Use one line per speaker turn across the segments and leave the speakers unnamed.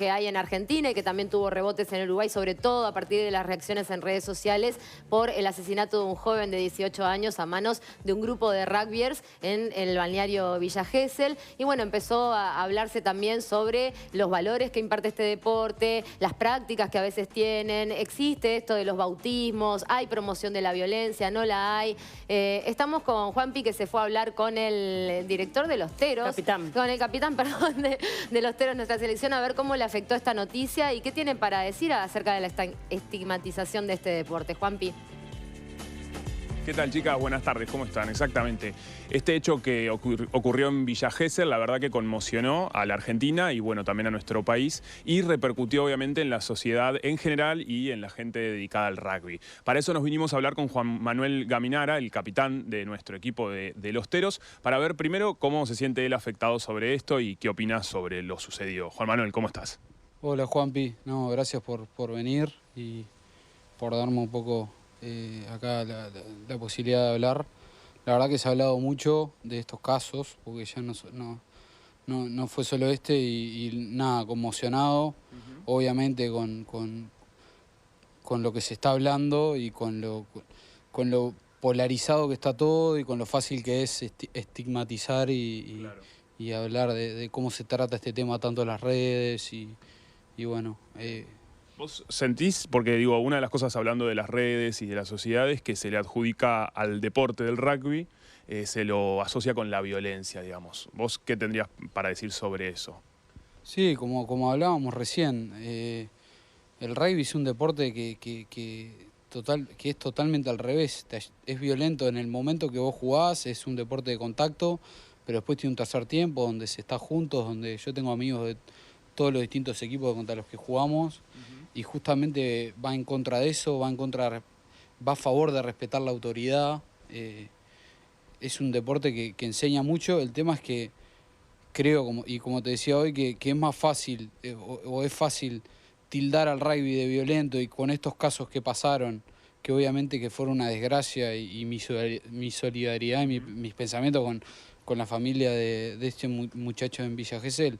que hay en Argentina y que también tuvo rebotes en Uruguay, sobre todo a partir de las reacciones en redes sociales por el asesinato de un joven de 18 años a manos de un grupo de rugbyers en el balneario Villa Gesell. Y bueno, empezó a hablarse también sobre los valores que imparte este deporte, las prácticas que a veces tienen, existe esto de los bautismos, hay promoción de la violencia, no la hay. Estamos con Juanpi, que se fue a hablar con el director de los Teros, con el capitán, perdón, de los Teros, nuestra selección, a ver cómo le afectó esta noticia y qué tiene para decir acerca de la estigmatización de este deporte. Juanpi.
¿Qué tal, chicas? Buenas tardes, ¿cómo están? Exactamente. Este hecho que ocurrió en Villa Gesell, la verdad que conmocionó a la Argentina y bueno, también a nuestro país y repercutió obviamente en la sociedad en general y en la gente dedicada al rugby. Para eso nos vinimos a hablar con Juan Manuel Gaminara, el capitán de nuestro equipo de los Teros, para ver primero cómo se siente él afectado sobre esto y qué opina sobre lo sucedido. Juan Manuel, ¿cómo estás?
Hola, Juanpi. No, gracias por venir y por darme un poco acá la posibilidad de hablar. La verdad que se ha hablado mucho de estos casos, porque ya no fue solo este y nada, conmocionado, obviamente con lo que se está hablando y con lo polarizado que está todo y con lo fácil que es estigmatizar
Claro.
y hablar de cómo se trata este tema tanto en las redes y bueno...
¿Vos sentís, porque digo, una de las cosas hablando de las redes y de las sociedades que se le adjudica al deporte del rugby, se lo asocia con la violencia, digamos? ¿Vos qué tendrías para decir sobre eso?
Sí, como hablábamos recién, el rugby es un deporte que es totalmente al revés. Es violento en el momento que vos jugás, es un deporte de contacto, pero después tiene un tercer tiempo donde se está juntos, donde yo tengo amigos de todos los distintos equipos contra los que jugamos y justamente va en contra de eso, va a favor de respetar la autoridad. Es un deporte que enseña mucho. El tema es que creo, como te decía hoy, que es más fácil o es fácil tildar al rugby de violento y con estos casos que pasaron, que obviamente que fueron una desgracia y mi solidaridad y mis pensamientos con la familia de este muchacho en Villa Gesell.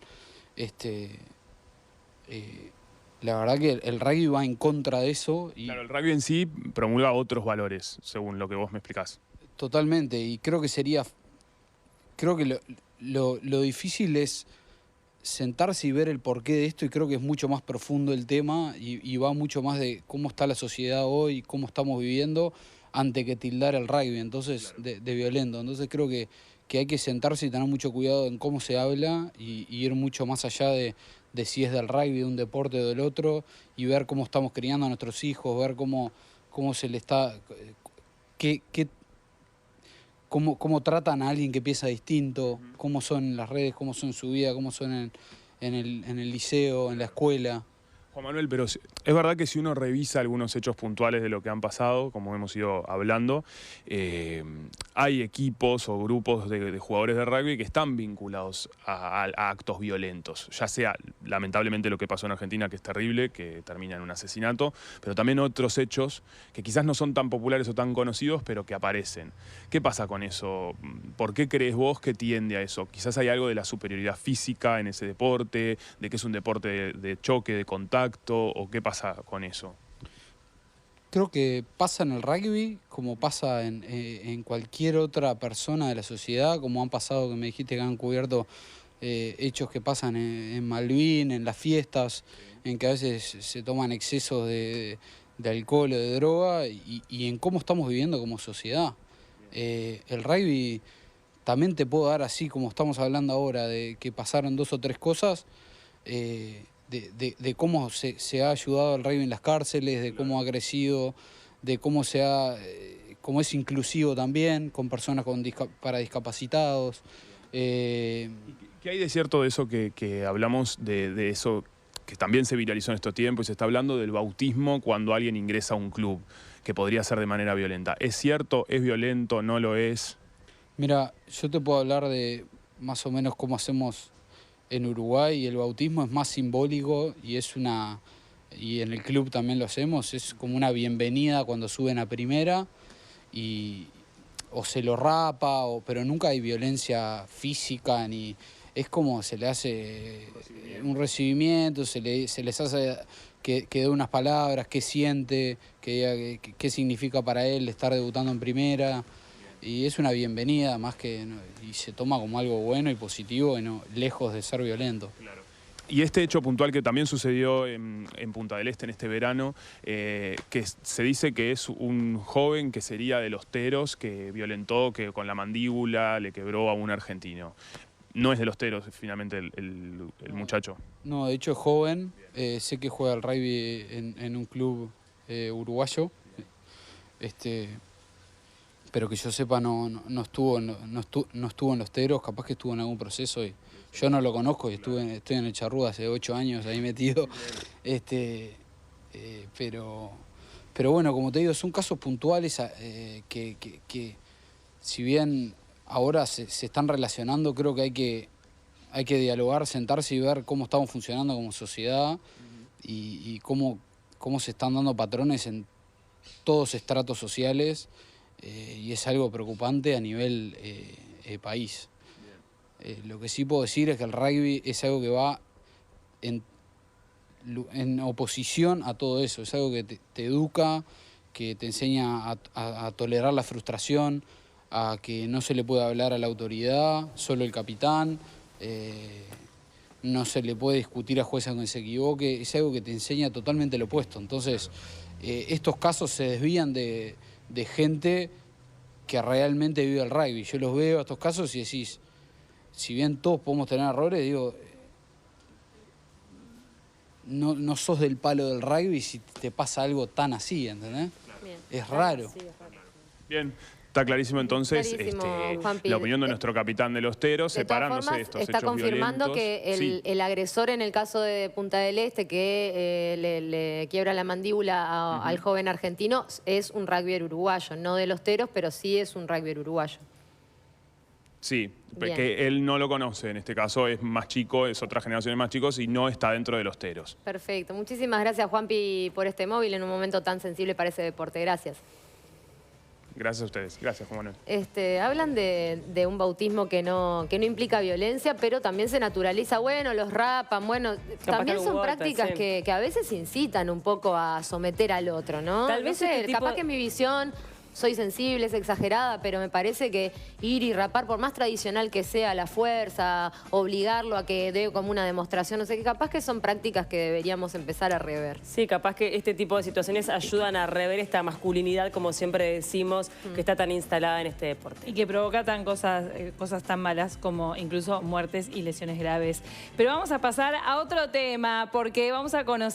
La verdad que el rugby va en contra de eso.
Claro, el rugby en sí promulga otros valores, según lo que vos me explicás.
Totalmente, y creo que lo difícil es sentarse y ver el porqué de esto, y creo que es mucho más profundo el tema y va mucho más de cómo está la sociedad hoy, cómo estamos viviendo, antes que tildar el rugby, entonces, claro, de violento. Entonces creo que hay que sentarse y tener mucho cuidado en cómo se habla y ir mucho más allá de si es del rugby, de un deporte o del otro, y ver cómo estamos criando a nuestros hijos, ver cómo se le está... Cómo tratan a alguien que piensa distinto, cómo son en las redes, cómo son en su vida, cómo son en el liceo, en la escuela.
Juan Manuel, pero es verdad que si uno revisa algunos hechos puntuales de lo que han pasado, como hemos ido hablando, hay equipos o grupos de jugadores de rugby que están vinculados a actos violentos, ya sea lamentablemente lo que pasó en Argentina, que es terrible, que termina en un asesinato, pero también otros hechos que quizás no son tan populares o tan conocidos, pero que aparecen. ¿Qué pasa con eso? ¿Por qué crees vos que tiende a eso? Quizás hay algo de la superioridad física en ese deporte, de que es un deporte de choque, de contacto, o qué pasa con eso.
Creo que pasa en el rugby como pasa en cualquier otra persona de la sociedad, como han pasado, que me dijiste que han cubierto hechos que pasan en Malvin, en las fiestas, en que a veces se toman excesos de alcohol o de droga y en cómo estamos viviendo como sociedad. El rugby también te puedo dar, así como estamos hablando ahora, de que pasaron 2 o 3 cosas, de cómo se ha ayudado al rugby en las cárceles, de cómo ha crecido, de cómo cómo es inclusivo también, con personas para discapacitados.
¿Qué hay de cierto de eso que hablamos de eso que también se viralizó en estos tiempos y se está hablando del bautismo cuando alguien ingresa a un club, que podría ser de manera violenta? ¿Es cierto? ¿Es violento? ¿No lo es?
Mira, yo te puedo hablar de más o menos cómo hacemos en Uruguay, y el bautismo es más simbólico y y en el club también lo hacemos, es como una bienvenida cuando suben a primera o se lo rapa, pero nunca hay violencia física ni es como se le hace un recibimiento, se les hace que dé unas palabras, qué siente, que diga qué significa para él estar debutando en primera. Y es una bienvenida más que, y se toma como algo bueno y positivo, y no, lejos de ser violento.
Claro. Y este hecho puntual que también sucedió en Punta del Este en este verano, que se dice que es un joven que sería de Los Teros, que violentó, que con la mandíbula le quebró a un argentino. No es de Los Teros, finalmente, el muchacho.
No, de hecho es joven, sé que juega al rugby en un club uruguayo, pero que yo sepa no estuvo en Los Teros, capaz que estuvo en algún proceso y yo no lo conozco y estoy en el Charrúa hace 8 años ahí metido, pero bueno, como te digo, son casos puntuales que si bien ahora se están relacionando, creo que hay que dialogar, sentarse y ver cómo estamos funcionando como sociedad y cómo se están dando patrones en todos estratos sociales, y es algo preocupante a nivel país. Lo que sí puedo decir es que el rugby es algo que va en oposición a todo eso, es algo que te educa, que te enseña a tolerar la frustración, a que no se le puede hablar a la autoridad, solo el capitán, no se le puede discutir a jueza cuando se equivoque, es algo que te enseña totalmente lo opuesto. Entonces, estos casos se desvían de gente que realmente vive el rugby. Yo los veo, estos casos, y decís, si bien todos podemos tener errores, digo, no sos del palo del rugby si te pasa algo tan así, ¿entendés?
Bien.
Es raro.
Sí, es raro.
Bien. Está clarísimo entonces
Juanpi.
la opinión de nuestro capitán de Los Teros,
De todas
separándose
formas,
de estos
está
hechos
confirmando
violentos.
que el agresor en el caso de Punta del Este, que le quiebra la mandíbula al joven argentino, es un rugbyer uruguayo, no de Los Teros, pero sí es un rugbyer uruguayo.
Sí,
Bien.
que él no lo conoce en este caso, es más chico, es otra generación de más chicos y no está dentro de Los Teros.
Perfecto. Muchísimas gracias, Juanpi, por este móvil en un momento tan sensible para ese deporte. Gracias.
Gracias a ustedes. Gracias, Juan Manuel.
Hablan de un bautismo que no implica violencia, pero también se naturaliza. Bueno, los rapan, bueno, también son prácticas que a veces incitan un poco a someter al otro, ¿no?
Tal vez
capaz que mi visión, soy sensible, es exagerada, pero me parece que ir y rapar, por más tradicional que sea la fuerza, obligarlo a que dé como una demostración, no sé qué, capaz que son prácticas que deberíamos empezar a rever.
Sí, capaz que este tipo de situaciones ayudan a rever esta masculinidad, como siempre decimos, que está tan instalada en este deporte.
Y que provoca cosas tan malas como incluso muertes y lesiones graves. Pero vamos a pasar a otro tema, porque vamos a conocer